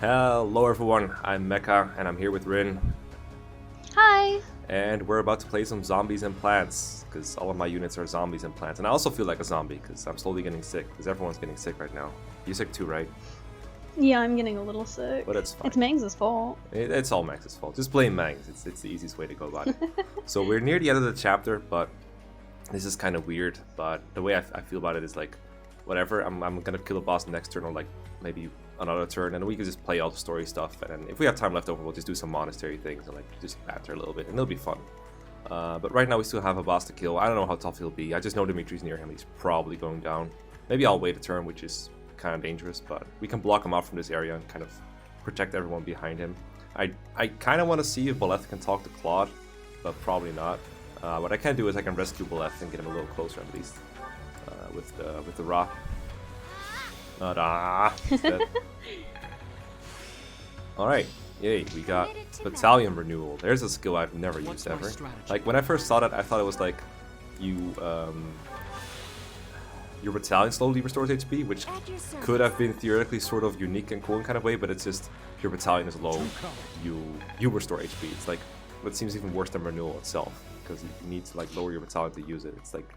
Hello everyone, I'm Mekkah and I'm here with Rin. Hi! And we're about to play some zombies and plants, because all of my units are zombies and plants. And I also feel like a zombie, because I'm slowly getting sick, because everyone's getting sick right now. You're sick too, right? Yeah, I'm getting a little sick. But it's fine. It's Mangs' fault. It's all Max's fault. Just blame Mangs, it's the easiest way to go about it. So we're near the end of the chapter, but this is kind of weird. But the way I feel about it is like, whatever, I'm gonna kill a boss next turn, or like maybe another turn, and we can just play all the story stuff, and then if we have time left over, we'll just do some monastery things and like just banter a little bit, and it'll be fun. But right now we still have a boss to kill. I don't know how tough he'll be. I just know Dimitri's near him. He's probably going down. Maybe I'll wait a turn, which is kind of dangerous, but we can block him off from this area and kind of protect everyone behind him. I kind of want to see if Boleth can talk to Claude, but probably not. What I can do is I can rescue Boleth and get him a little closer at least with the Ra. Alright, yay, we got Battalion Renewal. There's a skill I've never used ever. Like, when I first saw that, I thought it was like, your battalion slowly restores HP, which could have been theoretically sort of unique and cool in kind of way, but it's just, your battalion is low, you restore HP. It's like, what seems even worse than Renewal itself, because you need to like lower your battalion to use it. It's like,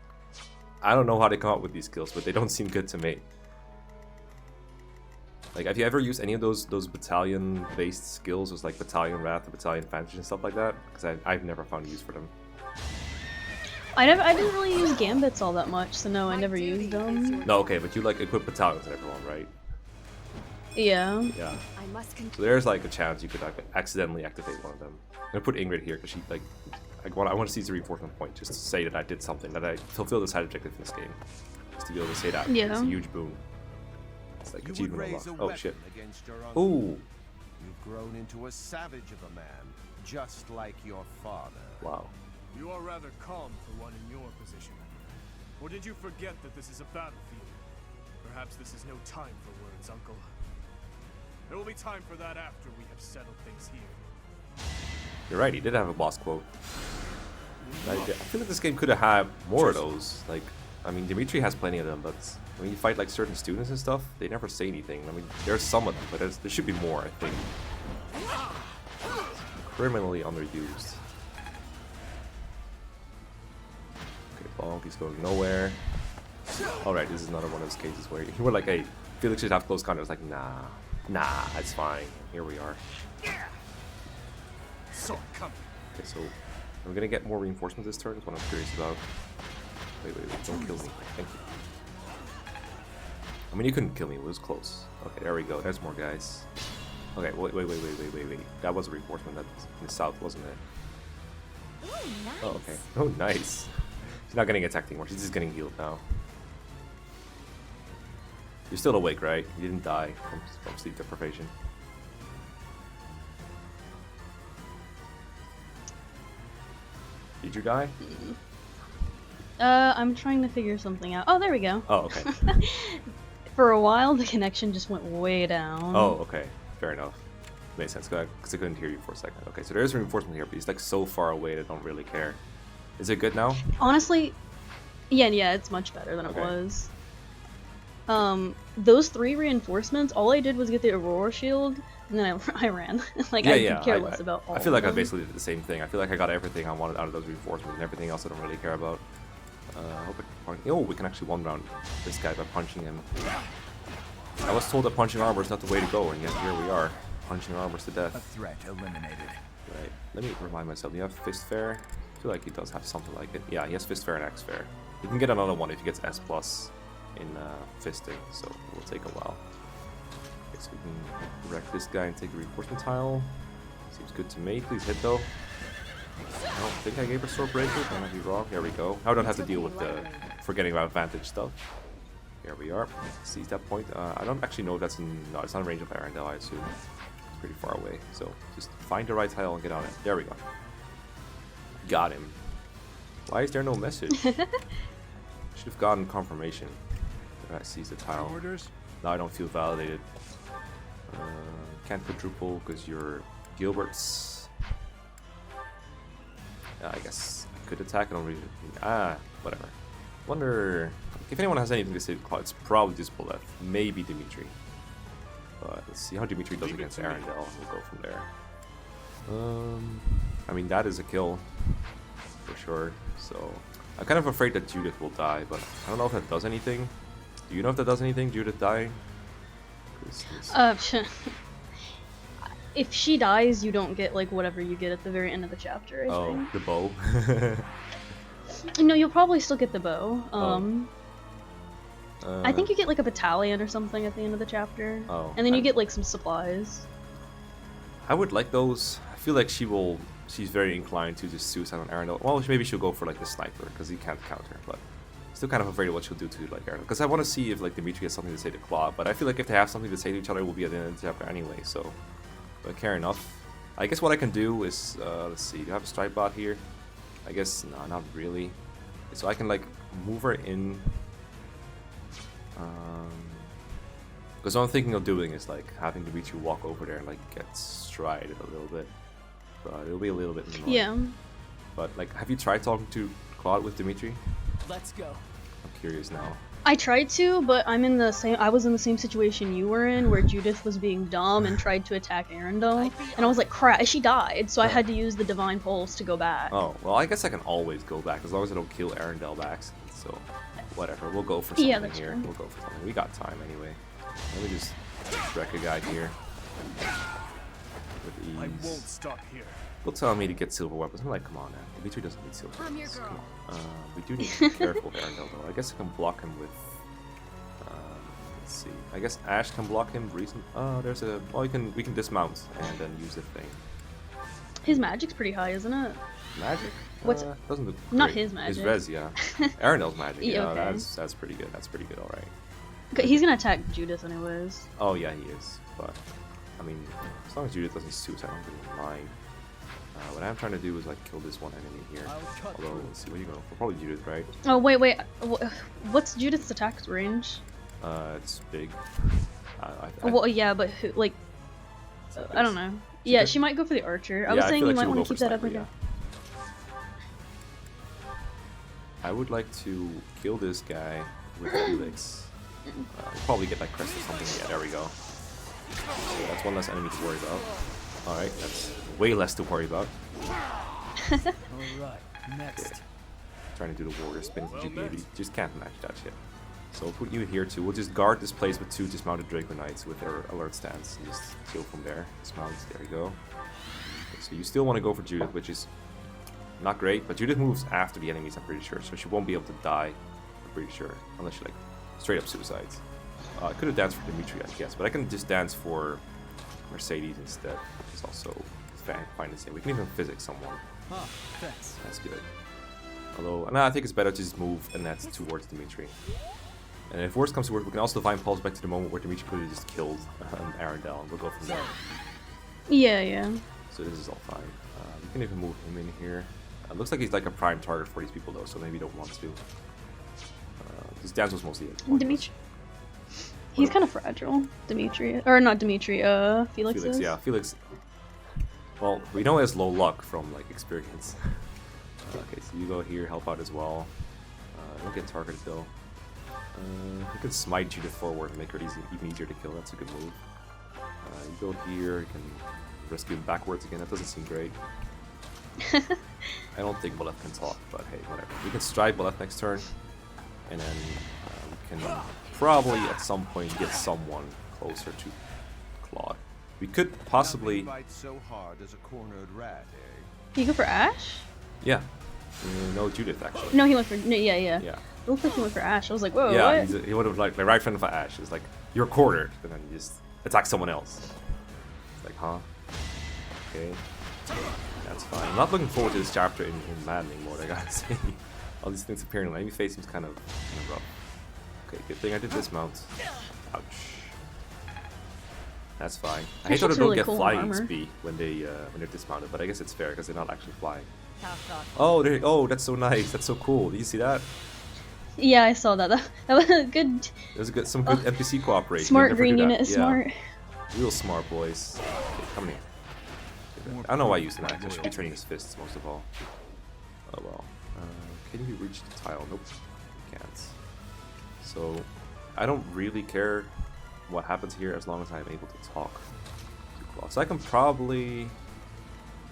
I don't know how they come up with these skills, but they don't seem good to me. Like, have you ever used any of those battalion-based skills, was like Battalion Wrath or Battalion Vantage and stuff like that? Because I've never found use for them. I didn't really use gambits all that much, so no, I never used them. No, okay, but you like equip battalions and everyone, right? Yeah. Yeah. So there's like a chance you could like accidentally activate one of them. I'm gonna put Ingrid here because she like I want to seize the reinforcement point just to say that I did something, that I fulfilled the side objective in this game, just to be able to say that. Yeah. It's a huge boon. It's like achievement unlocked. Oh shit. Ooh. You've grown into a savage of a man, just like your father. Wow. You are rather calm for one in your position. Or did you forget that this is a battlefield? Perhaps this is no time for words, Uncle. There will be time for that after we have settled things here. You're right, he did have a boss quote. I feel like this game could have had more of those. Like, I mean, Dimitri has plenty of them, but when you fight like certain students and stuff, they never say anything. I mean, there's some of them, but there should be more, I think. Criminally underused. Okay, Bonk, he's going nowhere. Alright, this is another one of those cases where you were like, hey, Felix should have close contact. It's like, nah, it's fine. Here we are. So come. Okay, so are we gonna get more reinforcements this turn? That's what I'm curious about. Wait, don't kill me. Thank you. I mean, you couldn't kill me, it was close. Okay, there we go, there's more guys. Okay, wait. That was a reinforcement that's in the south, wasn't it? Ooh, nice. Oh, okay. Oh, nice. She's not getting attacked anymore, she's just getting healed now. You're still awake, right? You didn't die from sleep deprivation. Did you die? I'm trying to figure something out. Oh, there we go. Oh, okay. For a while, the connection just went way down. Oh, okay. Fair enough. Makes sense, because I couldn't hear you for a second. Okay, so there's reinforcement here, but he's like so far away that I don't really care. Is it good now? Honestly, yeah, it's much better than Okay. it was. Those 3 reinforcements, all I did was get the Aurora Shield, and then I ran. Like, I could care less about all I feel like of I them. basically did the same thing. I feel like I got everything I wanted out of those reinforcements, and everything else I don't really care about. I hope I can punch. Oh, we can actually one round this guy by punching him. I was told that punching armor is not the way to go, and yet here we are, punching armors to A death. threat eliminated. Right. Let me remind myself. Do you have Fist Fair? I feel like he does have something like it. Yeah, he has Fist Fair and Axe Fair. You can get another one if he gets S plus in fisting, so it will take a while. Okay, so we can wreck this guy and take the reinforcement tile. Seems good to me. Please hit though. I don't think I gave a sword breaker, but I might be wrong. There we go. Now I don't have to deal with the forgetting about Vantage stuff. Here we are. Seize that point. I don't actually know if that's in. No, it's not in range of Arendelle, I assume. It's pretty far away. So just find the right tile and get on it. There we go. Got him. Why is there no message? Should have gotten confirmation that I seized the tile. Orders? Now I don't feel validated. Can't quadruple because you're Gilbert's. I guess I could attack. I don't really. Whatever. Wonder if anyone has anything to say to Claude. It's probably just Boleth. Maybe Dimitri. But let's see how Dimitri does against Arendelle. We'll go from there. I mean, that is a kill for sure. So I'm kind of afraid that Judith will die, but I don't know if that does anything. Do you know if that does anything, Judith dying? If she dies, you don't get like whatever you get at the very end of the chapter. I think. The bow. No, you'll probably still get the bow. I think you get like a battalion or something at the end of the chapter. Oh, and then you get like some supplies. I would like those. I feel like she's very inclined to just suicide on Arendelle. Well, maybe she'll go for like the sniper because he can't counter. But still kind of afraid of what she'll do to like Arendelle. Because I want to see if like Dimitri has something to say to Claude. But I feel like if they have something to say to each other, it will be at the end of the chapter anyway. So, but fair enough. I guess what I can do is let's see. Do I have a strike bot here? I guess no, not really. So I can like move her in. Because what I'm thinking of doing is like having Dimitri walk over there and like get strided a little bit, but it'll be a little bit annoying. Yeah. But like, have you tried talking to Claude with Dimitri? Let's go. I'm curious now. I tried to, but I was in the same situation you were in, where Judith was being dumb and tried to attack Arendelle, and I was like, crap, she died, so I had to use the Divine Pulse to go back. Oh, well, I guess I can always go back as long as I don't kill Arendelle back. So, whatever, we'll go for something here. True. We'll go for something. We got time anyway. Let me just wreck a guy here. With ease. I won't stop here. People telling me to get silver weapons. I'm like, come on, man. Dimitri doesn't need silver I'm your weapons. girl. Come on. We do need to be careful with Arendelle, though. I guess I can block him with. Let's see. I guess Ash can block him. There's a. Well, we can dismount and then use the thing. His magic's pretty high, isn't it? Magic? What's doesn't look not great. his magic? His res, yeah. Arendelle's magic. Yeah, Yeah, okay. that's pretty good. That's pretty good. All right. He's gonna attack Judith anyways. Oh yeah, he is. But I mean, as long as Judith doesn't suicide, I don't really mind. What I'm trying to do is like kill this one enemy here. Although, let's see, where you go? Probably Judith, right? Oh wait. What's Judith's attack range? It's big. Well, yeah, but who, like, I don't know. Yeah, she might go for the archer. I was saying feel you like might she will want to go keep for that up. sniper, Okay. I would like to kill this guy with Felix. Probably get like crest or something. Yeah, there we go. So that's one less enemy to worry about. Alright, that's way less to worry about. Alright, next. Okay. Trying to do the warrior spin with GP, you just can't match that shit. So we'll put you here too. We'll just guard this place with 2 dismounted Draco Knights with their alert stance. And just kill from there. Dismount, there you go. Okay, so you still want to go for Judith, which is not great, but Judith moves after the enemies, I'm pretty sure, so she won't be able to die, I'm pretty sure, unless she like straight up suicides. I could have danced for Dimitri, I guess, but I can just dance for Mercedes instead, which is also fine the same. We can even physics someone. Huh, thanks. That's good. Although, no, I think it's better to just move and that's towards Dimitri. And if worst comes to worst, we can also Divine Pulse back to the moment where Dimitri could have just killed Arendelle, and we'll go from there. Yeah. So this is all fine. We can even move him in here. Looks like he's like a prime target for these people though, so maybe you don't want to. This dance was mostly it. Dimitri. He's kind of fragile. Dimitri, or not Dimitri. Felix is. Yeah, Felix. Well, we know he has low luck from like experience. Okay, so you go here, help out as well. Don't get targeted though. You can smite Judith forward and make her even easier to kill. That's a good move. You go here, you can rescue him backwards again. That doesn't seem great. I don't think Boleth can talk, but hey, whatever. We can strike Boleth next turn, and then we can probably at some point get someone closer to Claude. We could possibly. Nothing bites so hard as a cornered rat, eh? Did you go for Ash? Yeah. No, Judith actually. No, he went for. No, yeah. Yeah. It looked like he went for Ash. I was like, whoa, Yeah, what? he would have like right front of Ash. It's like you're cornered, and then you just attack someone else. It's like, huh? Okay. That's fine. I'm not looking forward to this chapter in maddening mode, I gotta say. All these things appearing on the enemy face seems kind of rough. Okay, good thing I did dismount. Ouch. That's fine. I hate how they looks don't really get cool flying armor. speed when they're dismounted, but I guess it's fair because they're not actually flying. How thoughtful. Oh, that's so nice. That's so cool. Did you see that? Yeah, I saw that. That was good. There's some good NPC cooperation. You Smart never green do that. unit is Yeah. smart. Real smart boys. Okay, come here. I don't know why I used an axe. I should be training his fists most of all. Oh well. Can you reach the tile? Nope. You can't. So, I don't really care what happens here as long as I'm able to talk to Claude. So I can probably...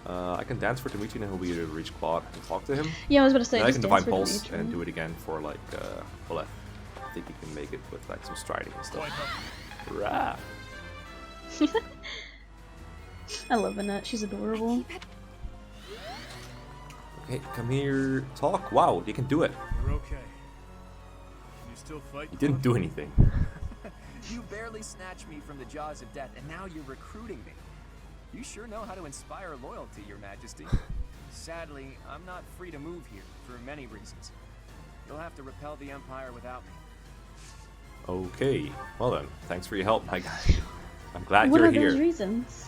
I can dance for Dimitri and he'll be able to reach Claude and talk to him. Yeah, I was about to say, And I just can dance Divine for Pulse Dimitri. and do it again for like Bullet. I think he can make it with like some striding and stuff. Rah. I love Annette, she's adorable. Okay, come here, talk. Wow, you can do it. We're okay. Can you still fight? You didn't do anything. You barely snatched me from the jaws of death, and now you're recruiting me. You sure know how to inspire loyalty, Your Majesty. Sadly, I'm not free to move here, for many reasons. You'll have to repel the Empire without me. Okay, well then, thanks for your help, my guy. I'm glad What you're are those here. reasons?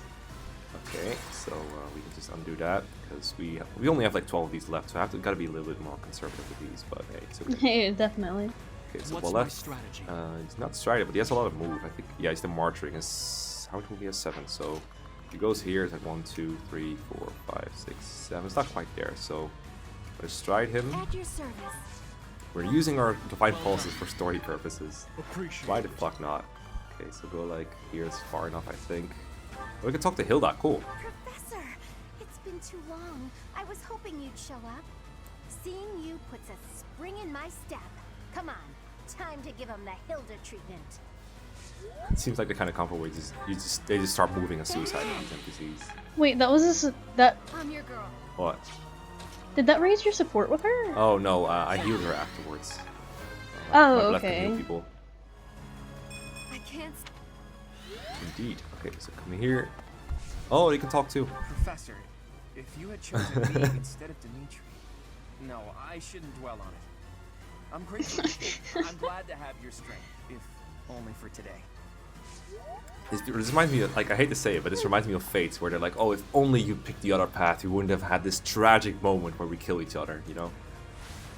Okay, so we can just undo that because we only have like 12 of these left, so I gotta be a little bit more conservative with these. But hey, it's okay. Hey, definitely. Okay, so What's my Bullet, strategy? he's not striding, but he has a lot of move. I think, yeah, he's the marcher. He has, how much move he has? 7. So if he goes here, it's like 1, 2, 3, 4, 5, 6, 7. It's not quite there. So let's stride him. At your service. We're using our Divine Pulses for story purposes. Appreciate Why the fuck not? Okay, so go like here. It's far enough, I think. We can talk to Hilda. Cool. Professor, it's been too long. I was hoping you'd show up. Seeing you puts a spring in my step. Come on, time to give him the Hilda treatment. It seems like the kind of combo where they just start moving a suicide on these NPCs. Wait, that was that. I'm your girl. What? Did that raise your support with her? Oh no, I healed her afterwards. Oh, I've left to heal okay. people. I can't. Indeed. Okay, so come here. Oh, you can talk too. Professor, if you had chosen me instead of Dimitri... No, I shouldn't dwell on it. I'm grateful. I'm glad to have your strength, if only for today. This reminds me of, like, I hate to say it, but this reminds me of Fates, where they're like, oh, if only you picked the other path, you wouldn't have had this tragic moment where we kill each other, you know?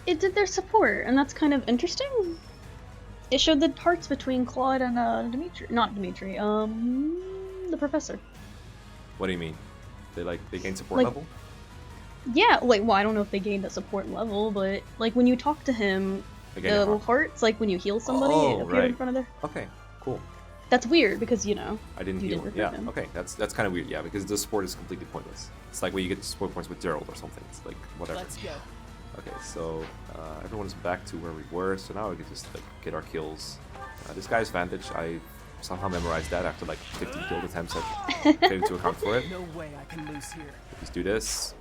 It did their support, and that's kind of interesting. It showed the hearts between Claude and Dimitri. Not Dimitri, the professor. What do you mean? They gain support Like- level? Yeah, like, well, I don't know if they gained that support level, but, like, when you talk to him, They the gain little heart. hearts, like, when you heal somebody, Oh, it appeared in right. front of their... Okay, cool. That's weird, because, you know, I didn't you heal. didn't Yeah, recruit him. okay, that's kind of weird. Yeah, because the support is completely pointless. It's like when you get support points with Gerald or something. It's like whatever. Let's go. Okay, so everyone's back to where we were. So now we can just like get our kills. This guy's Vantage. I somehow memorized that after like 15 kill attempts. I came to account for it. No way I can lose here. Let's do this,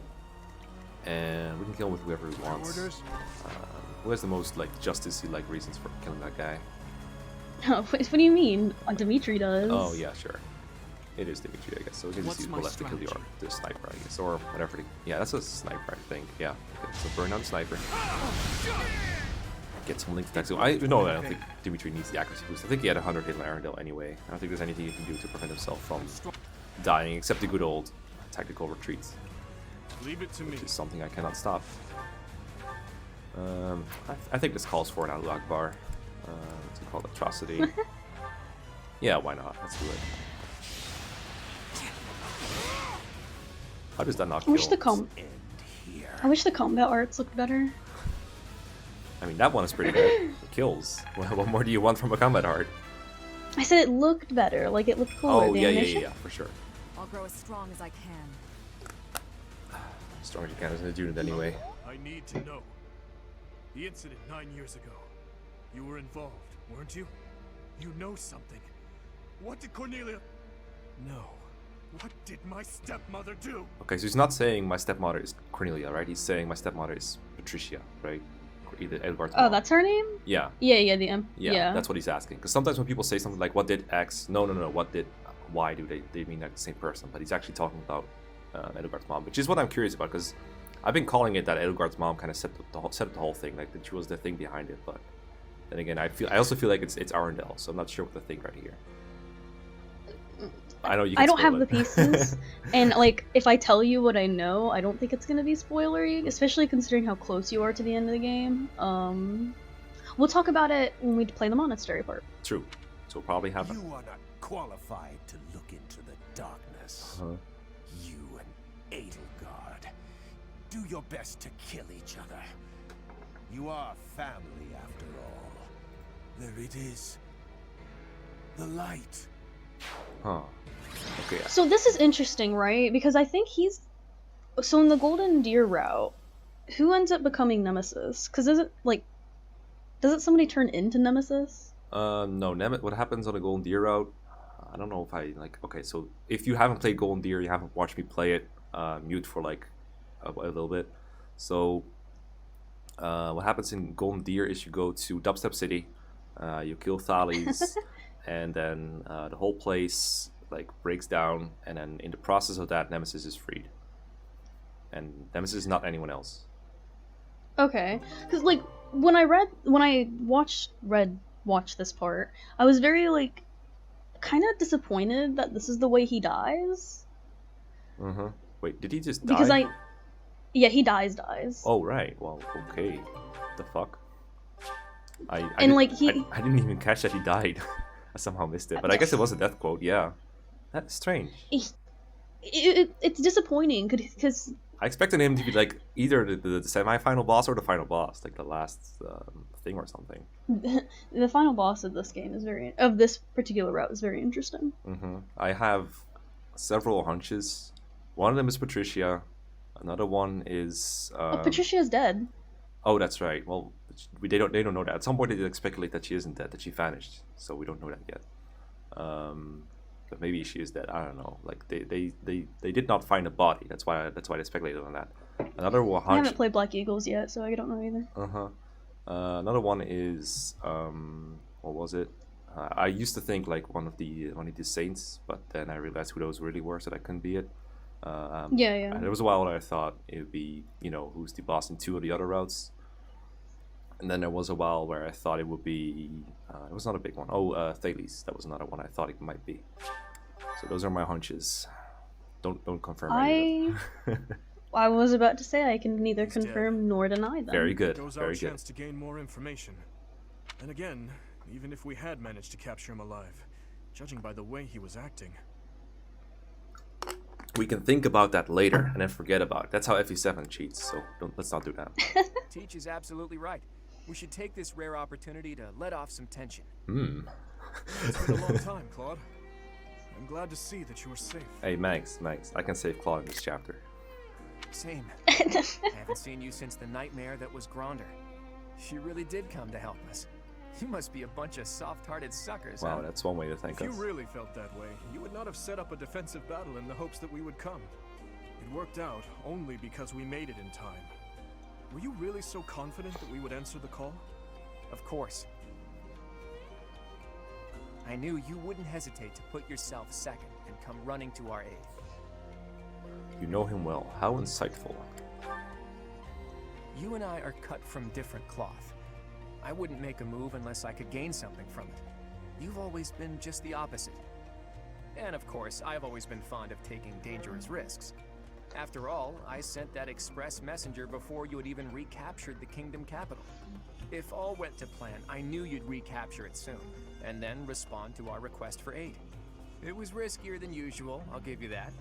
and we can kill him with whoever he wants. Orders? Who has the most like justice-y like reasons for killing that guy? What do you mean? Dimitri does. Oh yeah, sure. It is Dimitri, I guess. So we can just What's use my Bullet to kill strategy? the sniper, I guess, or whatever. Yeah, that's a sniper, I think. Yeah. Okay, so burn down the sniper. Get some link next to him. I don't think Dimitri needs the accuracy boost. I think he had 100 hit on Arendelle anyway. I don't think there's anything he can do to prevent himself from dying, except the good old tactical retreat, Leave it to me. which is something I cannot stop. I think this calls for an Allahu Akbar. What's it called? Atrocity. Yeah, why not? Let's do it. How does that not I kill? wish I wish the combat arts looked better. I mean, that one is pretty good. It kills. What more do you want from a combat art? I said it looked better, like it looked cooler. Oh, the yeah, animation. yeah, for sure. I'll grow as strong as I can. As strong as you can as a unit anyway. I need to know. The incident 9 years ago. You were involved, weren't you? You know something. What did Cornelia... No. What did my stepmother do? Okay, so he's not saying my stepmother is Cornelia, right? He's saying my stepmother is Patricia, right? Either Edward's Oh, mom. that's her name? Yeah, Yeah, the M. yeah, that's what he's asking. Because sometimes when people say something like, what did X? No, what did Y do? They mean like the same person. But he's actually talking about Edward's mom, which is what I'm curious about. Because I've been calling it that Edward's mom kind of set up the whole thing. Like, that she was the thing behind it. But then again, I also feel like it's Arendelle. So I'm not sure what the thing right here. I know you can I don't have spoil the it. pieces, and like if I tell you what I know, I don't think it's gonna be spoilery, especially considering how close you are to the end of the game. We'll talk about it when we play the monastery part. True. So it'll probably happen. You are not qualified to look into the darkness. Uh-huh. You and Edelgard. Do your best to kill each other. You are family after all. There it is. The light. Huh. Okay. Yeah. So this is interesting, right? Because I think he's... So in the Golden Deer route, who ends up becoming Nemesis? Because is it, like... Doesn't somebody turn into Nemesis? No. What happens on the Golden Deer route? I don't know if I like. Okay, so if you haven't played Golden Deer, you haven't watched me play it. Mute for like a little bit. So what happens in Golden Deer is you go to Dubstep City, you kill Thales, and then the whole place like breaks down, and then in the process of that, Nemesis is freed. And Nemesis is not anyone else. Okay, because like when I watched Red watch this part, I was very like kind of disappointed that this is the way he dies. Wait, did he just die? Because yeah, he dies. Oh right. Well, okay. The fuck. I didn't even catch that he died. I somehow missed it, but I guess it was a death quote. Yeah, that's strange. It's disappointing because I expected him to be like either the semi-final boss or the final boss, like the last thing or something. the final boss of this game of this particular route is very interesting. I have several hunches. One of them is Patricia. Another one is. Patricia's dead. Oh, that's right. Well, they don't know that. At some point, they did speculate that she isn't dead, that she vanished. So we don't know that yet. But maybe she is dead. I don't know. Like they did not find a body. That's why they speculated on that. Another one. I haven't played Black Eagles yet, so I don't know either. Another one is what was it? I used to think like one of the saints, but then I realized who those really were, so that couldn't be it. Yeah. And there was a while that I thought it would be, who's the boss in 2 of the other routes. And then there was a while where I thought it would be, it was not a big one. Oh, Thales, that was another one I thought it might be. So those are my hunches. Don't confirm any of them. I was about to say I can neither confirm nor deny them. Very good. Goes Very our good. chance to gain more information. And again, even if we had managed to capture him alive, judging by the way he was acting. We can think about that later and then forget about it. That's how FE7 cheats, so let's not do that. Teach is absolutely right. We should take this rare opportunity to let off some tension. It's been a long time, Claude. I'm glad to see that you are safe. Hey, Max, I can save Claude in this chapter. Same. I haven't seen you since the nightmare that was Gronder. She really did come to help us. You must be a bunch of soft-hearted suckers, Wow, huh? that's one way to thank If us. you really felt that way, you would not have set up a defensive battle in the hopes that we would come. It worked out only because we made it in time. Were you really so confident that we would answer the call? Of course. I knew you wouldn't hesitate to put yourself second and come running to our aid. You know him well. How insightful. You and I are cut from different cloth. I wouldn't make a move unless I could gain something from it. You've always been just the opposite. And of course, I've always been fond of taking dangerous risks. After all, I sent that express messenger before you had even recaptured the kingdom capital. If all went to plan, I knew you'd recapture it soon, and then respond to our request for aid. It was riskier than usual, I'll give you that,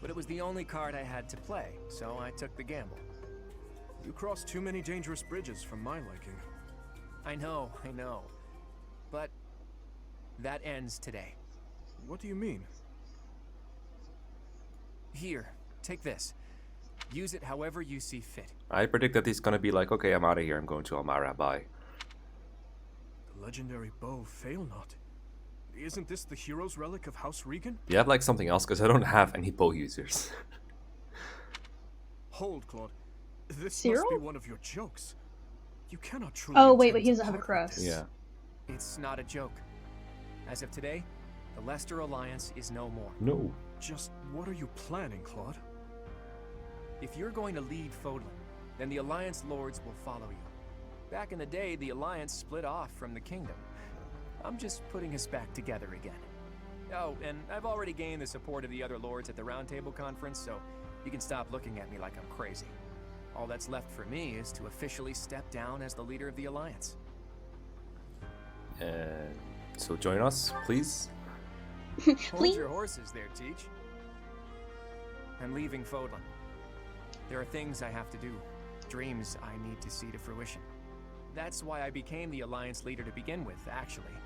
but it was the only card I had to play, so I took the gamble. You crossed too many dangerous bridges for my liking. I know. But that ends today. What do you mean? Here, take this. Use it however you see fit. I predict that he's gonna be like, okay, I'm out of here. I'm going to Almara. Bye. The legendary bow Failnaught. Isn't this the hero's relic of House Regan? Do you have like something else? Because I don't have any bow users. Hold, Claude. This Cyril? must be one of your jokes. You cannot truly. Oh, wait, intend but he to doesn't have a part with crest. this. Yeah. It's not a joke. As of today, the Leicester Alliance is no more. No. Just what are you planning, Claude? If you're going to lead Fodlan, then the Alliance Lords will follow you. Back in the day, the Alliance split off from the Kingdom. I'm just putting us back together again. Oh, and I've already gained the support of the other Lords at the Roundtable Conference, so you can stop looking at me like I'm crazy. All that's left for me is to officially step down as the leader of the Alliance. So join us, please. Hold Please? your horses there, Teach. I'm leaving Fodlan. There are things I have to do, dreams I need to see to fruition. That's why I became the Alliance leader to begin with, actually.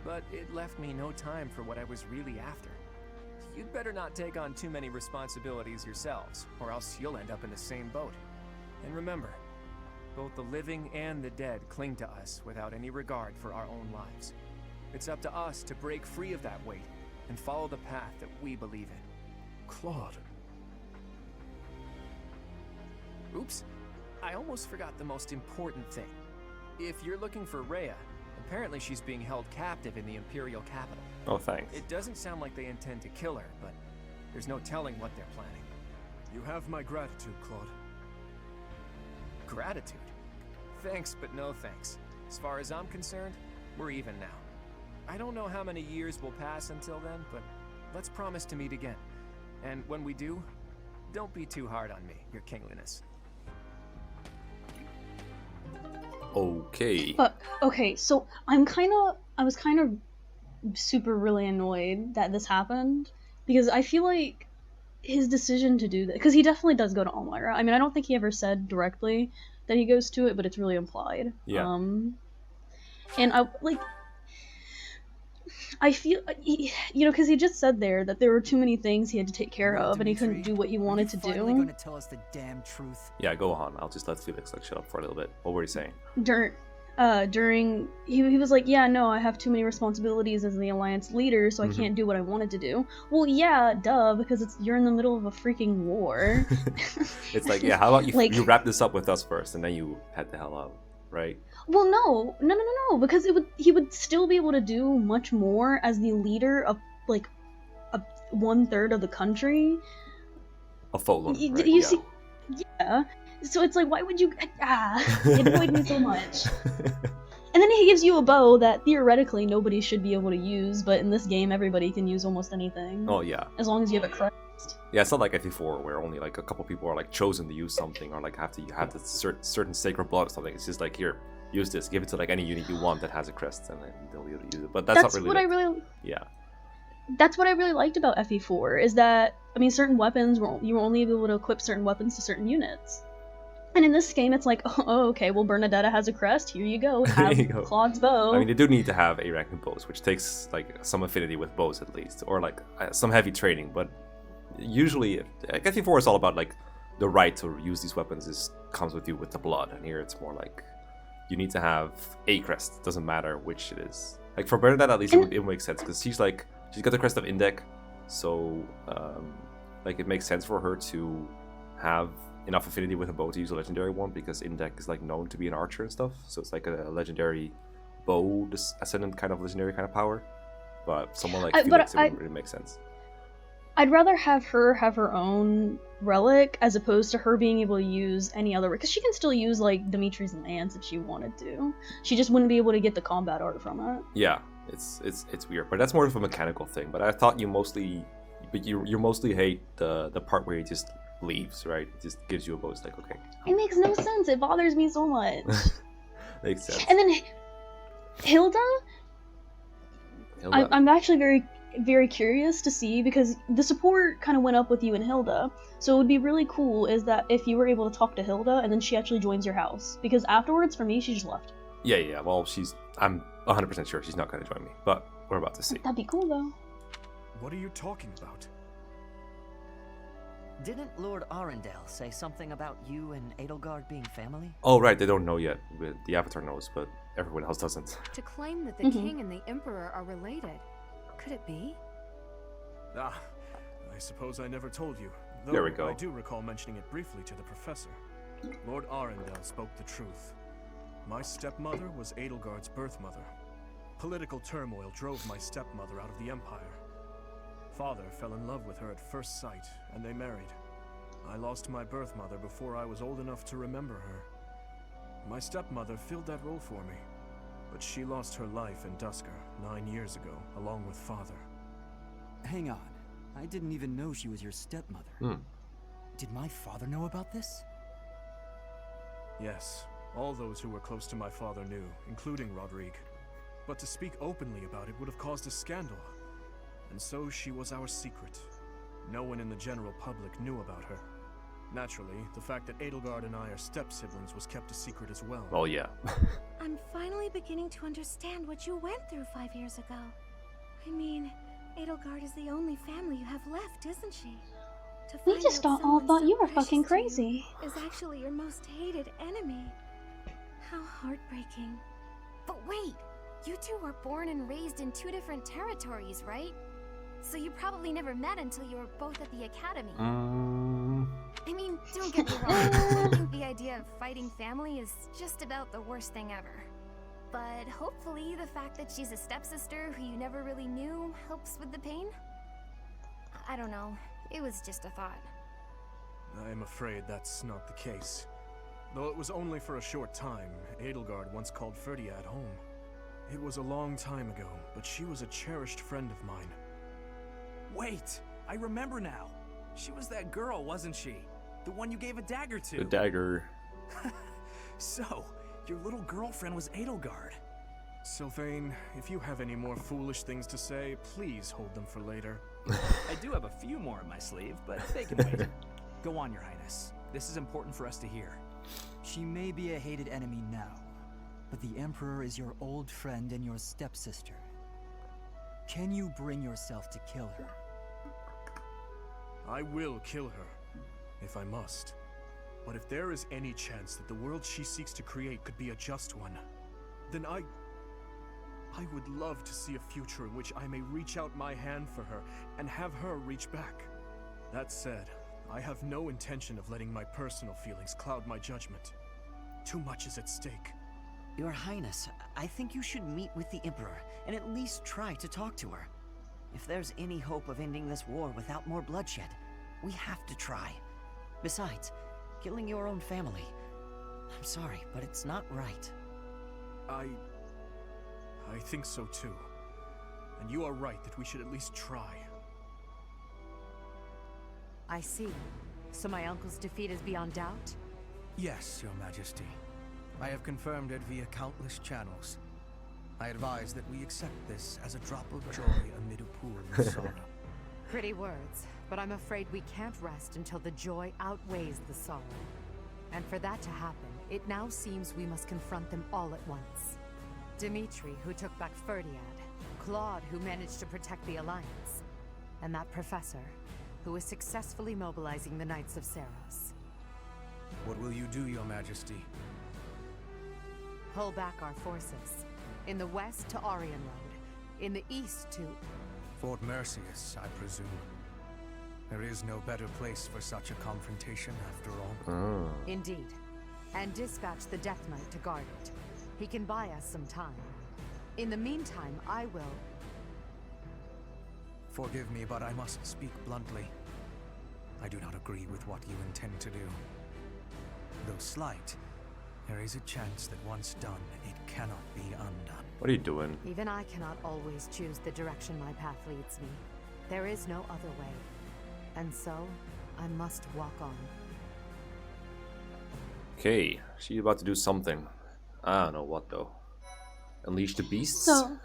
but it left me no time for what I was really after. You'd better not take on too many responsibilities yourselves, or else you'll end up in the same boat. And remember, both the living and the dead cling to us without any regard for our own lives. It's up to us to break free of that weight and follow the path that we believe in. Claude. Oops, I almost forgot the most important thing. If you're looking for Rhea, apparently she's being held captive in the Imperial capital. Oh, thanks. It doesn't sound like they intend to kill her, but there's no telling what they're planning. You have my gratitude, Claude. Gratitude? Thanks, but no thanks. As far as I'm concerned, we're even now. I don't know how many years will pass until then, but let's promise to meet again. And when we do, don't be too hard on me, your kingliness. Okay. But okay, so I was kind of super really annoyed that this happened because I feel like his decision to do that, because he definitely does go to Almyra. I mean, I don't think he ever said directly that he goes to it, but it's really implied. Yeah. And I feel, because he just said there that there were too many things he had to take care of, and he couldn't do what he wanted to do. Finally gonna tell us the damn truth? Yeah, go on. I'll just let Felix shut up for a little bit. What were you saying? During he was like, yeah, no, I have too many responsibilities as the Alliance leader, so I can't do what I wanted to do. Well, yeah, duh, because you're in the middle of a freaking war. It's like, yeah, how about you Like- you wrap this up with us first, and then you head the hell out, right? Well, no, because he would still be able to do much more as the leader of like a 1/3 of the country. A Folon, You right? see, yeah. So it's like, why would you? It annoyed me so much. And then he gives you a bow that theoretically nobody should be able to use, but in this game everybody can use almost anything. Oh yeah. As long as you have it correct. Yeah, it's not like FE4 where only like a couple people are like chosen to use something or like have to have this certain sacred blood or something. It's just like, here, use this, give it to like any unit you want that has a crest, and then they'll be able to use it. But that's not really. What like, I really. Yeah. That's what I really liked about FE4 is that, I mean, certain weapons you were only able to equip certain weapons to certain units. And in this game, it's like, oh, okay, well, Bernadetta has a crest. Here you go. Have you go. Claude's bow. I mean, they do need to have A rank in bows, which takes like some affinity with bows at least, or like some heavy training. But usually, like, FE4 is all about like the right to use these weapons comes with you with the blood, and here it's more like you need to have a crest. Doesn't matter which it is. Like for Bernadette, at least it would make sense because she's got the crest of Indek, so like it makes sense for her to have enough affinity with a bow to use a legendary one, because Indek is like known to be an archer and stuff, so it's like a legendary bow ascendant kind of legendary kind of power. But someone like Felix, it wouldn't really make sense. I'd rather have her own relic as opposed to her being able to use any other, because she can still use like Dimitri's lance if she wanted to. She just wouldn't be able to get the combat art from it. Yeah, it's weird, but that's more of a mechanical thing. But I thought you mostly hate the part where he just leaves, right? It just gives you a bow. It's like, okay. It makes no sense. It bothers me so much. Makes sense. And then Hilda? I'm actually very, very curious to see, because the support kind of went up with you and Hilda. So it would be really cool is that if you were able to talk to Hilda and then she actually joins your house. Because afterwards, for me, she just left. Yeah. Well, I'm 100% sure she's not going to join me, but we're about to see. That'd be cool, though. What are you talking about? Didn't Lord Arundel say something about you and Edelgard being family? Oh, right, they don't know yet. The Avatar knows, but everyone else doesn't. To claim that the king and the emperor are related. Could it be? Ah, I suppose I never told you. Though There we go. I do recall mentioning it briefly to the professor. Lord Arundel spoke the truth. My stepmother was Edelgard's birth mother. Political turmoil drove my stepmother out of the Empire. Father fell in love with her at first sight, and they married. I lost my birth mother before I was old enough to remember her. My stepmother filled that role for me, but she lost her life in Dusker 9 years ago, along with father. Hang on. I didn't even know she was your stepmother. Did my father know about this? Yes, all those who were close to my father knew, including Rodrigue. But to speak openly about it would have caused a scandal. And so she was our secret. No one in the general public knew about her. Naturally, the fact that Edelgard and I are step-siblings was kept a secret as well. Well, yeah. I'm finally beginning to understand what you went through 5 years ago. I mean, Edelgard is the only family you have left, isn't she? To We find just out all someone thought so you were precious fucking to you crazy. is actually your most hated enemy. How heartbreaking. But wait, you two were born and raised in 2 different territories, right? So you probably never met until you were both at the academy. I mean, don't get me wrong, I think the idea of fighting family is just about the worst thing ever. But hopefully the fact that she's a stepsister who you never really knew helps with the pain? I don't know, it was just a thought. I'm afraid that's not the case. Though it was only for a short time, Edelgard once called Ferdiad home. It was a long time ago, but she was a cherished friend of mine. Wait, I remember now. She was that girl, wasn't she? The one you gave a dagger to. The dagger. So, your little girlfriend was Edelgard. Sylvain, if you have any more foolish things to say, please hold them for later. I do have a few more in my sleeve, but they can wait. Go on, Your Highness. This is important for us to hear. She may be a hated enemy now, but the Emperor is your old friend and your stepsister. Can you bring yourself to kill her? I will kill her, if I must. But if there is any chance that the world she seeks to create could be a just one, then I would love to see a future in which I may reach out my hand for her and have her reach back. That said, I have no intention of letting my personal feelings cloud my judgment. Too much is at stake. Your Highness, I think you should meet with the Emperor and at least try to talk to her. If there's any hope of ending this war without more bloodshed, we have to try. Besides, killing your own family, I'm sorry, but it's not right. I think so too. And you are right that we should at least try. I see. So my uncle's defeat is beyond doubt? Yes, Your Majesty. I have confirmed it via countless channels. I advise that we accept this as a drop of joy amid a pool of sorrow. Pretty words, but I'm afraid we can't rest until the joy outweighs the sorrow. And for that to happen, it now seems we must confront them all at once. Dimitri, who took back Ferdiad, Claude, who managed to protect the Alliance, and that professor, who is successfully mobilizing the Knights of Seros. What will you do, Your Majesty? Pull back our forces. In the west to Arian Road. In the east to... Fort Mercius, I presume. There is no better place for such a confrontation, after all. Indeed. And dispatch the Death Knight to guard it. He can buy us some time. In the meantime, I will... Forgive me, but I must speak bluntly. I do not agree with what you intend to do. Though slight, there is a chance that once done, it cannot be undone. What are you doing? Even I cannot always choose the direction my path leads me. There is no other way. And so, I must walk on. Okay, she's about to do something. I don't know what though. Unleash the beasts? So,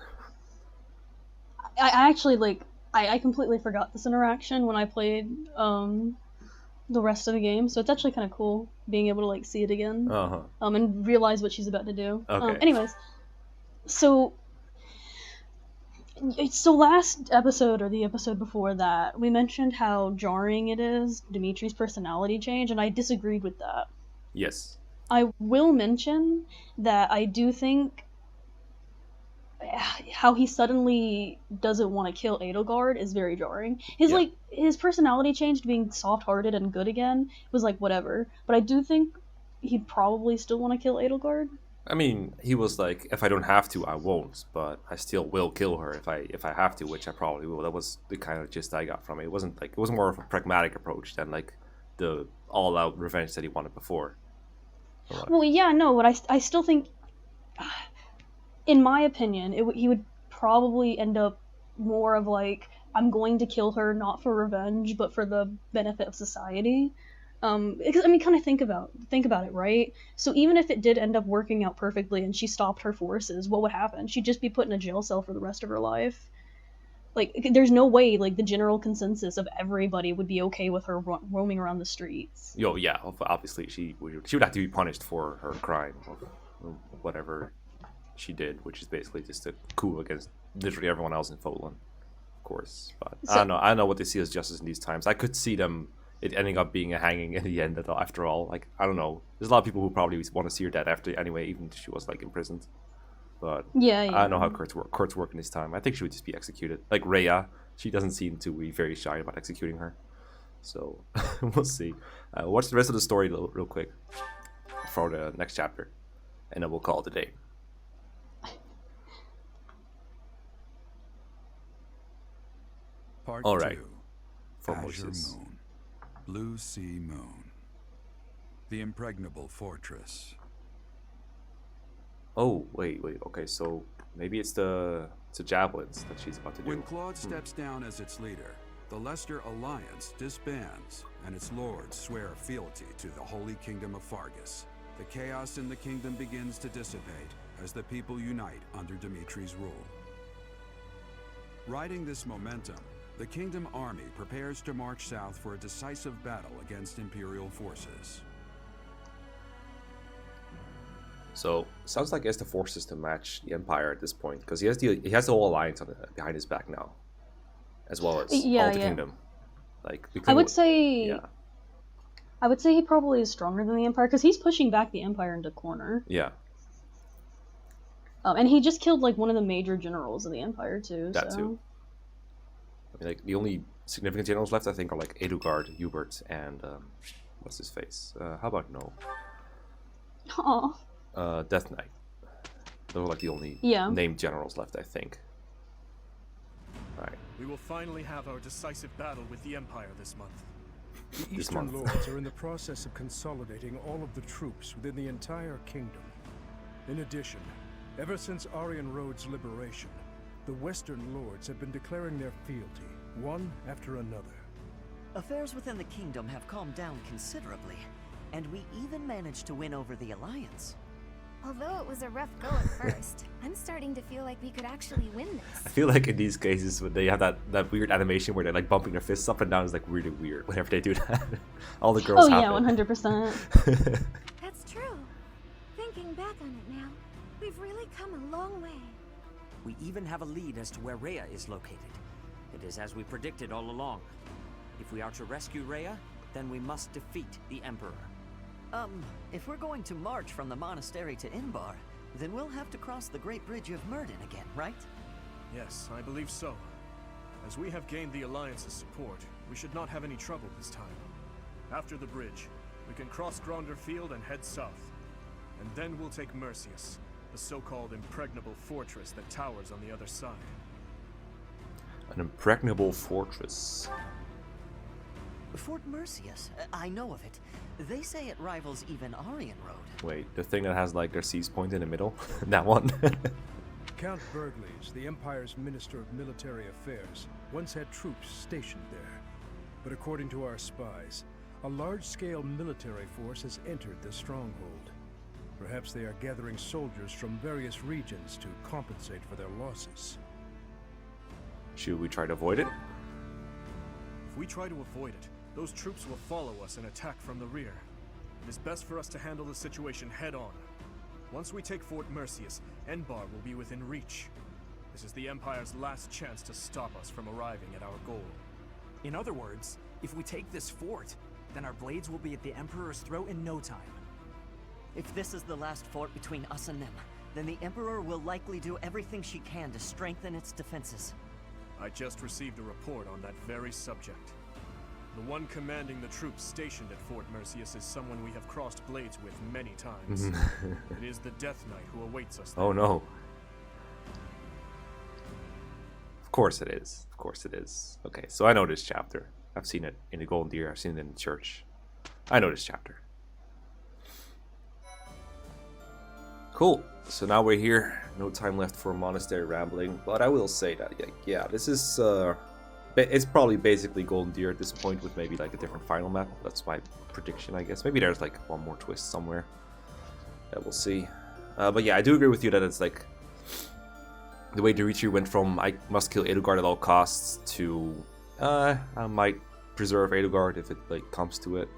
I actually, like, I completely forgot this interaction when I played the rest of the game, so it's actually kind of cool being able to, like, see it again. And realize what she's about to do. Okay. Anyways, so last episode, or the episode before that, we mentioned how jarring it is, Dimitri's personality change, and I disagreed with that. Yes. I will mention that I do think how he suddenly doesn't want to kill Edelgard is very jarring. His personality change to being soft-hearted and good again was like whatever, but I do think he'd probably still want to kill Edelgard. I mean, he was like, if I don't have to, I won't, but I still will kill her if I have to, which I probably will. That was the kind of gist I got from it. It was more of a pragmatic approach than like the all-out revenge that he wanted before. Well, yeah, no, but I still think, in my opinion, he would probably end up more of like, I'm going to kill her not for revenge, but for the benefit of society. Because, I mean, kind of think about it, right? So even if it did end up working out perfectly and she stopped her forces, what would happen? She'd just be put in a jail cell for the rest of her life. Like, there's no way, like, the general consensus of everybody would be okay with her roaming around the streets. Yo, yeah, obviously she would have to be punished for her crime or whatever she did, which is basically just a coup against literally everyone else in Poland, of course. But I don't know what they see as justice in these times. I could see it ending up being a hanging in the end. After all, like, I don't know. There's a lot of people who probably want to see her dead after anyway, even if she was like imprisoned. But yeah. I don't know how courts work in this time. I think she would just be executed. Like Rhea, she doesn't seem to be very shy about executing her. So we'll see. Watch the rest of the story real quick for the next chapter, and then we'll call it a day. Part All right. 2. For Azure Moses. Moon. Blue Sea Moon. The Impregnable Fortress. Oh, wait. Okay, so maybe it's the javelins that she's about to do. When Claude steps down as its leader, the Leicester Alliance disbands, and its lords swear fealty to the Holy Kingdom of Fargus. The chaos in the kingdom begins to dissipate as the people unite under Dimitri's rule. Riding this momentum, the kingdom army prepares to march south for a decisive battle against Imperial forces. So sounds like he has the forces to match the Empire at this point, because he has the whole alliance behind his back now, as well as all the kingdom. Like I would say he probably is stronger than the Empire because he's pushing back the Empire into a corner. Yeah. And he just killed like one of the major generals of the Empire too. That too. I mean, like the only significant generals left, I think, are like Edugard, Hubert, and what's his face? How about No? Aww. Death Knight. Those are like the only named generals left, I think. Right. We will finally have our decisive battle with the Empire this month. The Eastern Lords are in the process of consolidating all of the troops within the entire kingdom. In addition, ever since Aryan Road's liberation, the Western Lords have been declaring their fealty, one after another. Affairs within the kingdom have calmed down considerably, and we even managed to win over the Alliance. Although it was a rough go at first, I'm starting to feel like we could actually win this. I feel like in these cases when they have that weird animation where they're like bumping their fists up and down is like really weird whenever they do that. All the girls have it. 100%. That's true. Thinking back on it now, we've really come a long way. We even have a lead as to where Rhea is located. It is as we predicted all along. If we are to rescue Rhea, then we must defeat the Emperor. If we're going to march from the monastery to Inbar, then we'll have to cross the Great Bridge of Murden again, right? Yes, I believe so. As we have gained the Alliance's support, we should not have any trouble this time. After the bridge, we can cross Gronder Field and head south. And then we'll take Mercius, the so-called impregnable fortress that towers on the other side. An impregnable fortress. Fort Mercius, I know of it. They say it rivals even Aryan Road. Wait, the thing that has like their seize point in the middle? That one? Count Burgleys, the Empire's Minister of Military Affairs, once had troops stationed there. But according to our spies, a large-scale military force has entered the stronghold. Perhaps they are gathering soldiers from various regions to compensate for their losses. Should we try to avoid it? If we try to avoid it, those troops will follow us and attack from the rear. It is best for us to handle the situation head-on. Once we take Fort Mercius, Enbar will be within reach. This is the Empire's last chance to stop us from arriving at our goal. In other words, if we take this fort, then our blades will be at the Emperor's throat in no time. If this is the last fort between us and them, then the Emperor will likely do everything she can to strengthen its defenses. I just received a report on that very subject. The one commanding the troops stationed at Fort Mercius is someone we have crossed blades with many times. It is the Death Knight who awaits us there. Oh no. Of course it is. Of course it is. Okay, so I know this chapter. I've seen it in the Golden Deer. I've seen it in the church. I know this chapter. Cool. So now we're here. No time left for monastery rambling. But I will say that, yeah, this is... it's probably basically Golden Deer at this point with maybe like a different final map. That's my prediction, I guess. Maybe there's like one more twist somewhere that we'll see. But yeah, I do agree with you that it's like the way Dimitri went from I must kill Edelgard at all costs to I might preserve Edelgard if it like comes to it,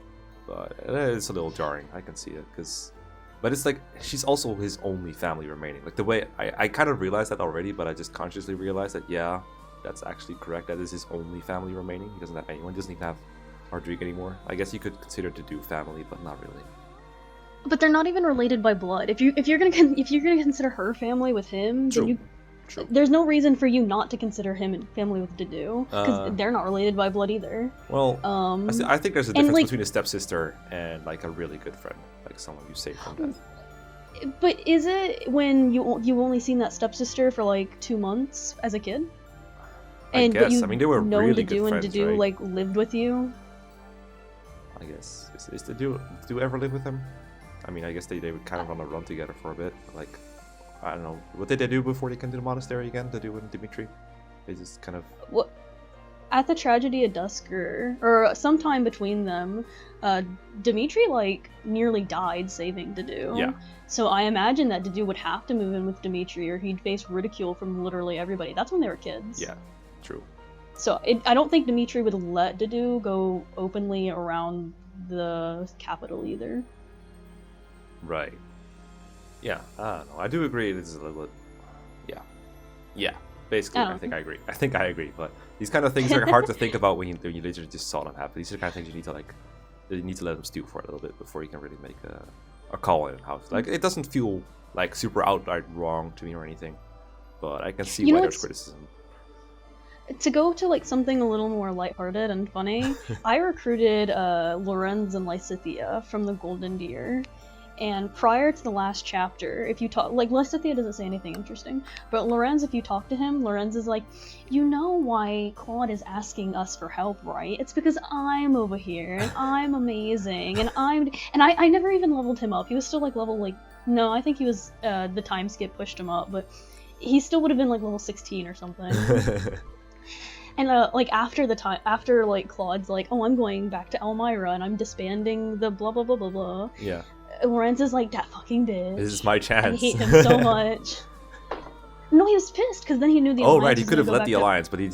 but it's a little jarring. I can see it but it's like she's also his only family remaining. Like the way I kind of realized that already, but I just consciously realized that yeah, that's actually correct. That is his only family remaining. He doesn't have anyone. He doesn't even have Ardriga anymore. I guess you could consider to do family, but not really. But they're not even related by blood. If you're gonna consider her family with him, True. then you. True. There's no reason for you not to consider him in family with Dedue, because they're not related by blood either. Well, I think there's a difference like, between a stepsister and like a really good friend, like someone you save from death. But is it when you only seen that stepsister for like 2 months as a kid? I guess. But you I mean, they were know really Dedue good and friends, Dedue right? like lived with you. I guess. Is Dedue ever live with him? I mean, I guess they would kind of on a run together for a bit. Like, I don't know. What did they do before they came to the monastery again? Dedue and Dimitri? They just kind of... What? At the tragedy of Dusker, or sometime between them, Dimitri like nearly died saving Dedue. Yeah. So I imagine that Dedue would have to move in with Dimitri, or he'd face ridicule from literally everybody. That's when they were kids. Yeah, true. So I don't think Dimitri would let Dedue go openly around the capital either. Right. Yeah, I don't know. I do agree this is a little bit... Yeah. Basically, I think I agree. But these kind of things are hard to think about when you literally just saw them happen. These are the kind of things you need to let them stew for a little bit before you can really make a call on how. Like, it doesn't feel like super outright wrong to me or anything, but I can see why there's criticism. To go to like something a little more lighthearted and funny, I recruited Lorenz and Lysithea from the Golden Deer. And prior to the last chapter, if you talk, like, Lysithea doesn't say anything interesting, but Lorenz, if you talk to him, Lorenz is like, you know why Claude is asking us for help, right? It's because I'm over here, and I'm amazing, and I never even leveled him up. He was still, like, no, I think he was, the time skip pushed him up, but he still would have been, like, level 16 or something. And, like, after like, Claude's like, oh, I'm going back to Elmira, and I'm disbanding the blah blah blah blah blah. Yeah. Lorenz is like, that fucking bitch. This is my chance. I hate him so much. No, he was pissed because then he knew the alliance. Oh, right, he could have go led back the to... alliance, but he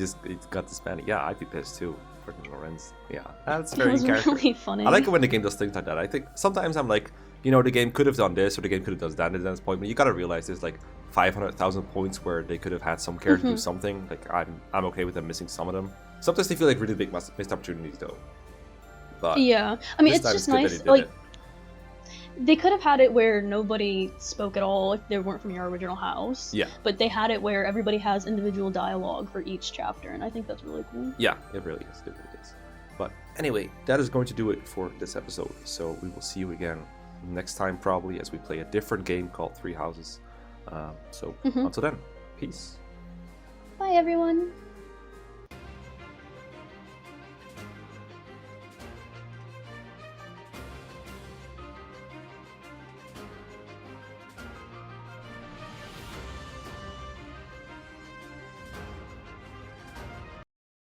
got disbanded. Yeah, I'd be pissed too. Freaking Lorenz. Yeah, that's very in character. Really funny. I like it when the game does things like that. I think sometimes I'm like, the game could have done this or the game could have done that at this point, but you gotta realize there's like 500,000 points where they could have had some character do something. Like, I'm okay with them missing some of them. Sometimes they feel like really big missed opportunities though. But yeah, I mean, it's just nice. Like, they could have had it where nobody spoke at all if they weren't from your original house. Yeah. But they had it where everybody has individual dialogue for each chapter, and I think that's really cool. Yeah, it really is. It really is. But anyway, that is going to do it for this episode. So we will see you again next time, probably, as we play a different game called Three Houses. Until then, peace. Bye, everyone.